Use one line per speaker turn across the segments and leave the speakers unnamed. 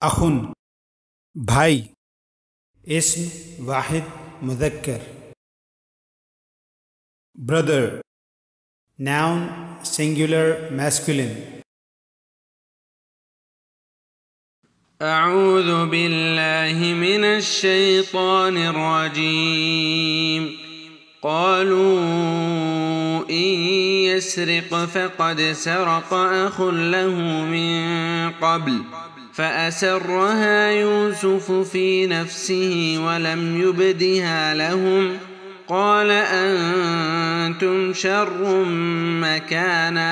अखुन भाई, इस्म वाहिद मुज़क्कर। Brother noun singular masculine.
अऊज़ु बिल्लाहि मिनश शैतानिर रजीम। क़ालू इन यस्रिक़ फ़क़द सरक़ अख़ुन लहू मिन क़ब्ल फ़असर्रहा यूसुफ़ु फ़ी नफ़्सिही वलम युब्दिहा लहुम क़ाल अंतुम शर्रुम मकाना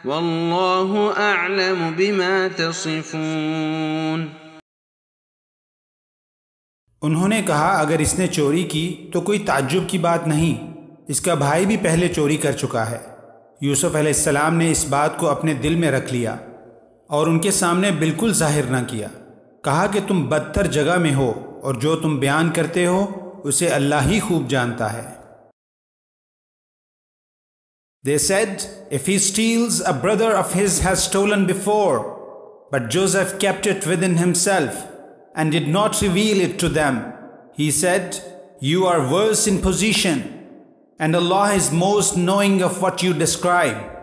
वल्लाहु अअलमु बिमा तसिफ़ून।
उन्होंने कहा, अगर इसने चोरी की तो कोई ताज्जुब की बात नहीं, इसका भाई भी पहले चोरी कर चुका है। यूसुफ अलैहिस्सलाम ने इस बात को अपने दिल में रख लिया और उनके सामने बिल्कुल जाहिर न किया। कहा कि तुम बदतर जगह में हो और जो तुम बयान करते हो उसे अल्लाह ही खूब जानता है। They said, if he steals, a brother of his has stolen before. But Joseph kept it within himself and did not reveal it to them. He said, you are worse in position, and Allah is most knowing of what you describe.